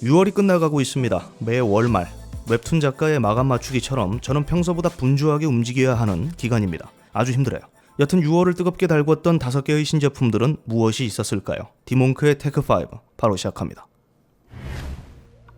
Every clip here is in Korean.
6월이 끝나가고 있습니다. 매 월말 웹툰 작가의 마감 맞추기처럼 저는 평소보다 분주하게 움직여야 하는 기간입니다. 아주 힘들어요. 여튼 6월을 뜨겁게 달궜던 5개의 신제품들은 무엇이 있었을까요? 디몽크의 테크5 바로 시작합니다.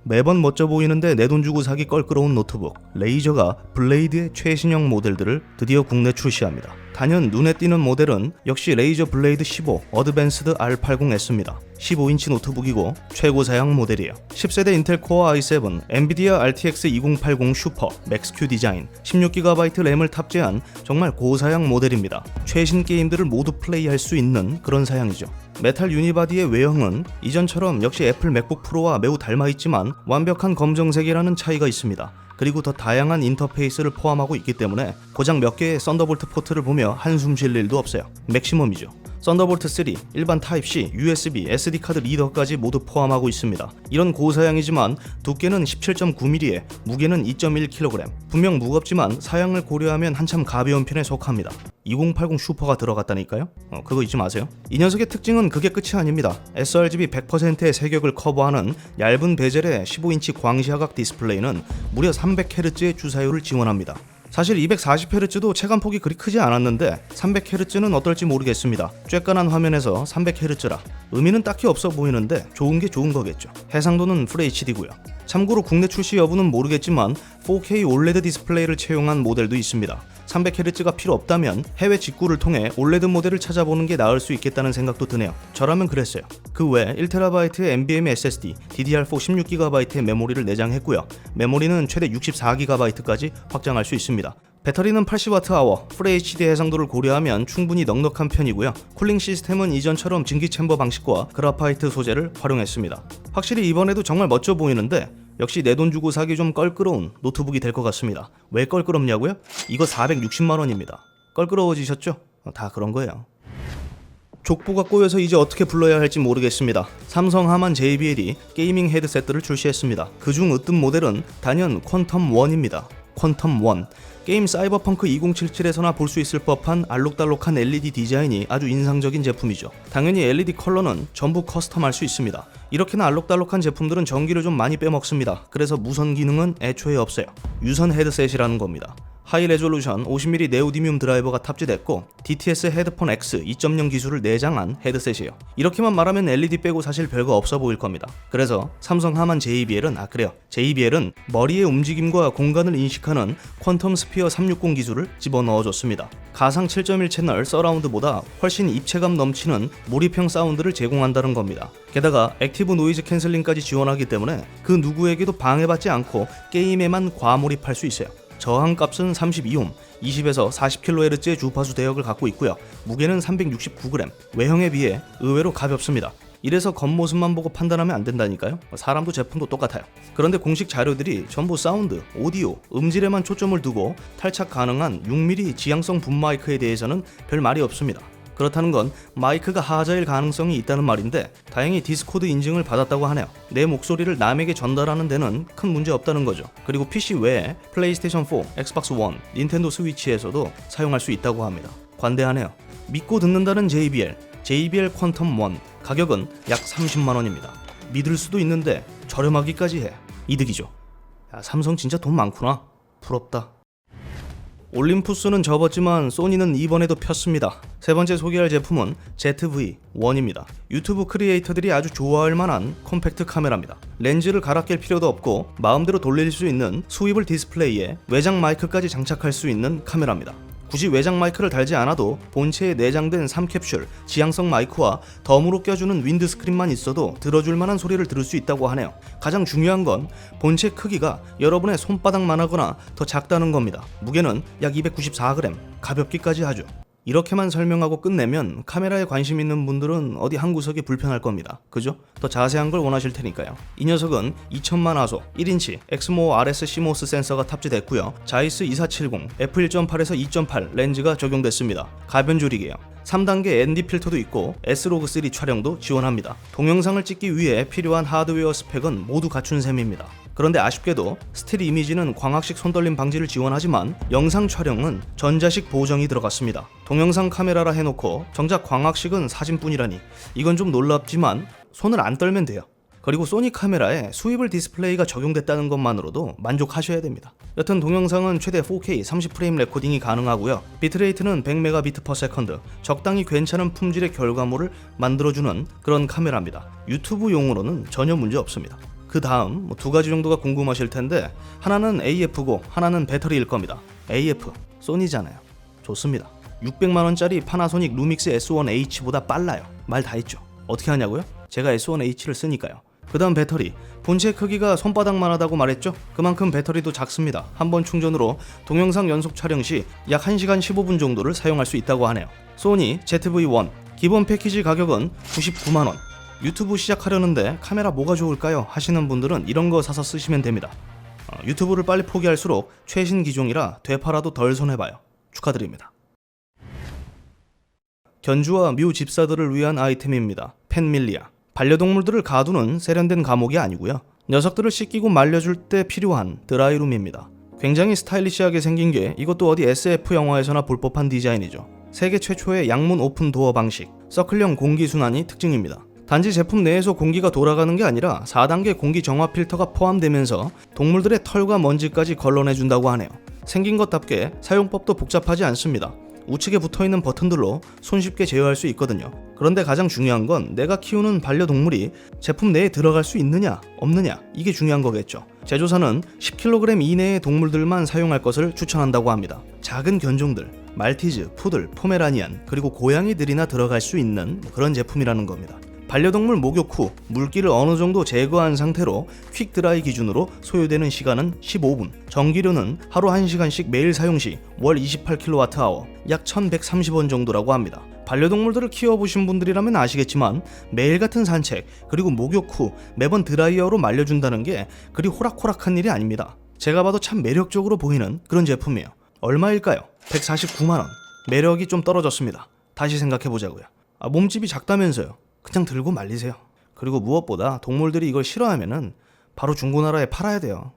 매번 멋져 보이는데 내 돈 주고 사기 껄끄러운 노트북 레이저가 블레이드의 최신형 모델들을 드디어 국내 출시합니다. 단연 눈에 띄는 모델은 역시 레이저 블레이드 15 어드밴스드 R80S입니다. 15인치 노트북이고 최고 사양 모델이에요. 10세대 인텔 코어 i7, 엔비디아 RTX 2080 슈퍼, 맥스큐 디자인, 16GB 램을 탑재한 정말 고사양 모델입니다. 최신 게임들을 모두 플레이할 수 있는 그런 사양이죠. 메탈 유니바디의 외형은 이전처럼 역시 애플 맥북 프로와 매우 닮아있지만 완벽한 검정색이라는 차이가 있습니다. 그리고 더 다양한 인터페이스를 포함하고 있기 때문에 고작 몇 개의 썬더볼트 포트를 보며 한숨 쉴 일도 없어요. 맥시멈이죠. 썬더볼트 3, 일반 타입C, USB, SD카드 리더까지 모두 포함하고 있습니다. 이런 고사양이지만 두께는 17.9mm에 무게는 2.1kg. 분명 무겁지만 사양을 고려하면 한참 가벼운 편에 속합니다. 2080 슈퍼가 들어갔다니까요? 그거 잊지 마세요. 이 녀석의 특징은 그게 끝이 아닙니다. sRGB 100%의 색역을 커버하는 얇은 베젤의 15인치 광시야각 디스플레이는 무려 300Hz의 주사율을 지원합니다. 사실 240Hz도 체감폭이 그리 크지 않았는데 300Hz는 어떨지 모르겠습니다. 쬐깐한 화면에서 300Hz라 의미는 딱히 없어 보이는데 좋은 게 좋은 거겠죠. 해상도는 FHD고요. 참고로 국내 출시 여부는 모르겠지만 4K OLED 디스플레이를 채용한 모델도 있습니다. 300Hz가 필요 없다면 해외 직구를 통해 OLED 모델을 찾아보는 게 나을 수 있겠다는 생각도 드네요. 저라면 그랬어요. 그 외 1TB의 NVMe SSD, DDR4 16GB의 메모리를 내장했고요. 메모리는 최대 64GB까지 확장할 수 있습니다. 배터리는 80Wh, FHD 해상도를 고려하면 충분히 넉넉한 편이고요. 쿨링 시스템은 이전처럼 증기 챔버 방식과 그래파이트 소재를 활용했습니다. 확실히 이번에도 정말 멋져 보이는데 역시 내 돈 주고 사기 좀 껄끄러운 노트북이 될 것 같습니다. 왜 껄끄럽냐고요? 이거 460만원입니다. 껄끄러워지셨죠? 다 그런 거예요. 족보가 꼬여서 이제 어떻게 불러야 할지 모르겠습니다. 삼성 하만 JBL이 게이밍 헤드셋들을 출시했습니다. 그중 으뜸 모델은 단연 퀀텀1입니다. 퀀텀1. 게임 사이버펑크 2077에서나 볼 수 있을 법한 알록달록한 LED 디자인이 아주 인상적인 제품이죠. 당연히 LED 컬러는 전부 커스텀할 수 있습니다. 이렇게나 알록달록한 제품들은 전기를 좀 많이 빼먹습니다. 그래서 무선 기능은 애초에 없어요. 유선 헤드셋이라는 겁니다. 하이 레졸루션 50mm 네오디뮴 드라이버가 탑재됐고 DTS 헤드폰 X 2.0 기술을 내장한 헤드셋이에요. 이렇게만 말하면 LED 빼고 사실 별거 없어 보일 겁니다. 그래서 삼성 하만 JBL은 JBL은 머리의 움직임과 공간을 인식하는 퀀텀 스피어 360 기술을 집어넣어줬습니다. 가상 7.1 채널 서라운드보다 훨씬 입체감 넘치는 몰입형 사운드를 제공한다는 겁니다. 게다가 액티브 노이즈 캔슬링까지 지원하기 때문에 그 누구에게도 방해받지 않고 게임에만 과몰입할 수 있어요. 저항값은 32옴, 20에서 40kHz의 주파수 대역을 갖고 있고요. 무게는 369g, 외형에 비해 의외로 가볍습니다. 이래서 겉모습만 보고 판단하면 안 된다니까요. 사람도 제품도 똑같아요. 그런데 공식 자료들이 전부 사운드, 오디오, 음질에만 초점을 두고 탈착 가능한 6mm 지향성 붐 마이크에 대해서는 별 말이 없습니다. 그렇다는 건 마이크가 하자일 가능성이 있다는 말인데 다행히 디스코드 인증을 받았다고 하네요. 내 목소리를 남에게 전달하는 데는 큰 문제 없다는 거죠. 그리고 PC 외에 플레이스테이션 4, 엑스박스 1, 닌텐도 스위치에서도 사용할 수 있다고 합니다. 관대하네요. 믿고 듣는다는 JBL 퀀텀1 가격은 약 30만원입니다. 믿을 수도 있는데 저렴하기까지 해. 이득이죠. 야, 삼성 진짜 돈 많구나. 부럽다. 올림푸스는 접었지만 소니는 이번에도 폈습니다. 세 번째 소개할 제품은 ZV-1입니다. 유튜브 크리에이터들이 아주 좋아할 만한 컴팩트 카메라입니다. 렌즈를 갈아 낄 필요도 없고 마음대로 돌릴 수 있는 스위블 디스플레이에 외장 마이크까지 장착할 수 있는 카메라입니다. 굳이 외장 마이크를 달지 않아도 본체에 내장된 3캡슐, 지향성 마이크와 덤으로 껴주는 윈드스크린만 있어도 들어줄 만한 소리를 들을 수 있다고 하네요. 가장 중요한 건 본체 크기가 여러분의 손바닥만 하거나 더 작다는 겁니다. 무게는 약 294g, 가볍기까지 하죠. 이렇게만 설명하고 끝내면 카메라에 관심 있는 분들은 어디 한 구석이 불편할 겁니다. 그죠? 더 자세한 걸 원하실 테니까요. 이 녀석은 2000만 화소 1인치 엑스모 RS CMOS 센서가 탑재됐고요. 자이스 2470, f1.8에서 2.8 렌즈가 적용됐습니다. 가변조리개요. 3단계 ND 필터도 있고 S-Log3 촬영도 지원합니다. 동영상을 찍기 위해 필요한 하드웨어 스펙은 모두 갖춘 셈입니다. 그런데 아쉽게도 스틸 이미지는 광학식 손떨림 방지를 지원하지만 영상 촬영은 전자식 보정이 들어갔습니다. 동영상 카메라라 해놓고 정작 광학식은 사진뿐이라니 이건 좀 놀랍지만 손을 안 떨면 돼요. 그리고 소니 카메라에 수입을 디스플레이가 적용됐다는 것만으로도 만족하셔야 됩니다. 여튼 동영상은 최대 4K 30프레임 레코딩이 가능하고요. 비트레이트는 100Mbps, 적당히 괜찮은 품질의 결과물을 만들어주는 그런 카메라입니다. 유튜브용으로는 전혀 문제 없습니다. 그 다음 두 가지 정도가 궁금하실 텐데, 하나는 AF고 하나는 배터리일 겁니다. AF, 소니잖아요. 좋습니다. 600만원짜리 파나소닉 루믹스 S1H보다 빨라요. 말 다 했죠. 어떻게 하냐고요? 제가 S1H를 쓰니까요. 그 다음 배터리, 본체 크기가 손바닥만 하다고 말했죠? 그만큼 배터리도 작습니다. 한 번 충전으로 동영상 연속 촬영 시 약 1시간 15분 정도를 사용할 수 있다고 하네요. 소니 ZV-1 기본 패키지 가격은 99만원. 유튜브 시작하려는데 카메라 뭐가 좋을까요? 하시는 분들은 이런 거 사서 쓰시면 됩니다. 유튜브를 빨리 포기할수록 최신 기종이라 되팔아도 덜 손해봐요. 축하드립니다. 견주와 뮤 집사들을 위한 아이템입니다. 펜밀리아. 반려동물들을 가두는 세련된 감옥이 아니고요. 녀석들을 씻기고 말려줄 때 필요한 드라이룸입니다. 굉장히 스타일리시하게 생긴 게 이것도 어디 SF 영화에서나 볼 법한 디자인이죠. 세계 최초의 양문 오픈 도어 방식, 서클형 공기 순환이 특징입니다. 단지 제품 내에서 공기가 돌아가는 게 아니라 4단계 공기 정화 필터가 포함되면서 동물들의 털과 먼지까지 걸러내준다고 하네요. 생긴 것답게 사용법도 복잡하지 않습니다. 우측에 붙어있는 버튼들로 손쉽게 제어할 수 있거든요. 그런데 가장 중요한 건 내가 키우는 반려동물이 제품 내에 들어갈 수 있느냐 없느냐, 이게 중요한 거겠죠. 제조사는 10kg 이내의 동물들만 사용할 것을 추천한다고 합니다. 작은 견종들, 말티즈, 푸들, 포메라니안, 그리고 고양이들이나 들어갈 수 있는 그런 제품이라는 겁니다. 반려동물 목욕 후 물기를 어느 정도 제거한 상태로 퀵 드라이 기준으로 소요되는 시간은 15분, 전기료는 하루 1시간씩 매일 사용 시 월 28kWh, 약 1130원 정도라고 합니다. 반려동물들을 키워보신 분들이라면 아시겠지만 매일 같은 산책, 그리고 목욕 후 매번 드라이어로 말려준다는 게 그리 호락호락한 일이 아닙니다. 제가 봐도 참 매력적으로 보이는 그런 제품이에요. 얼마일까요? 149만원. 매력이 좀 떨어졌습니다. 다시 생각해보자고요. 몸집이 작다면서요. 그냥 들고 말리세요. 그리고 무엇보다 동물들이 이걸 싫어하면은 바로 중고나라에 팔아야 돼요.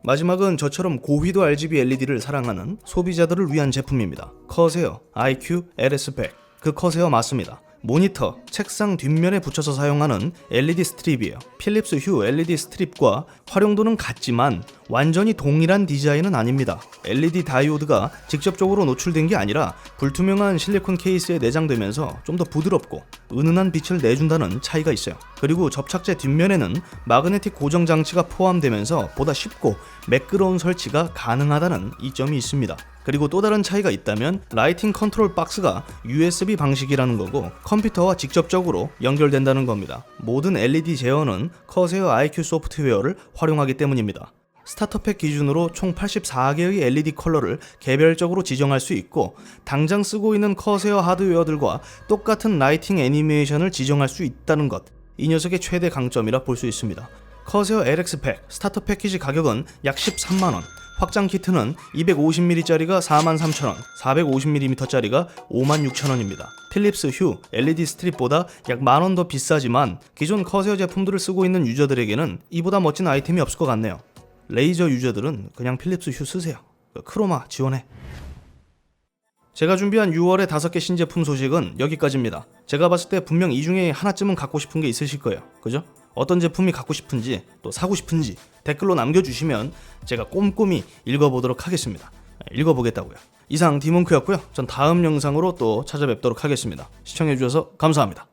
마지막은 저처럼 고휘도 RGB LED를 사랑하는 소비자들을 위한 제품입니다. 커세어 IQ LS100. 그 커세어 맞습니다. 모니터, 책상 뒷면에 붙여서 사용하는 LED 스트립이에요. 필립스 휴 LED 스트립과 활용도는 같지만 완전히 동일한 디자인은 아닙니다. LED 다이오드가 직접적으로 노출된 게 아니라 불투명한 실리콘 케이스에 내장되면서 좀 더 부드럽고 은은한 빛을 내준다는 차이가 있어요. 그리고 접착제 뒷면에는 마그네틱 고정 장치가 포함되면서 보다 쉽고 매끄러운 설치가 가능하다는 이점이 있습니다. 그리고 또 다른 차이가 있다면 라이팅 컨트롤 박스가 USB 방식이라는 거고 컴퓨터와 직접적으로 연결된다는 겁니다. 모든 LED 제어는 커세어 IQ 소프트웨어를 활용하기 때문입니다. 스타터팩 기준으로 총 84개의 LED 컬러를 개별적으로 지정할 수 있고 당장 쓰고 있는 커세어 하드웨어들과 똑같은 라이팅 애니메이션을 지정할 수 있다는 것, 이 녀석의 최대 강점이라 볼 수 있습니다. 커세어 LX100 스타터 패키지 가격은 약 13만원, 확장 키트는 250mm짜리가 43,000원, 450mm짜리가 56,000원입니다. 필립스 휴 LED 스트립보다 약 만원 더 비싸지만 기존 커세어 제품들을 쓰고 있는 유저들에게는 이보다 멋진 아이템이 없을 것 같네요. 레이저 유저들은 그냥 필립스 휴 쓰세요. 크로마 지원해. 제가 준비한 6월의 5개 신제품 소식은 여기까지입니다. 제가 봤을 때 분명 이 중에 하나쯤은 갖고 싶은 게 있으실 거예요. 그죠? 어떤 제품이 갖고 싶은지 또 사고 싶은지 댓글로 남겨주시면 제가 꼼꼼히 읽어보도록 하겠습니다. 읽어보겠다고요. 이상 디몬크였고요. 전 다음 영상으로 또 찾아뵙도록 하겠습니다. 시청해주셔서 감사합니다.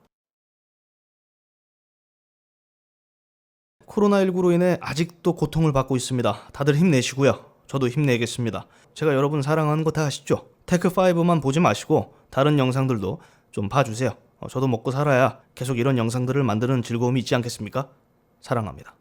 코로나19로 인해 아직도 고통을 받고 있습니다. 다들 힘내시고요. 저도 힘내겠습니다. 제가 여러분 사랑하는 거 다 아시죠? 테크5만 보지 마시고 다른 영상들도 좀 봐주세요. 저도 먹고 살아야 계속 이런 영상들을 만드는 즐거움이 있지 않겠습니까? 사랑합니다.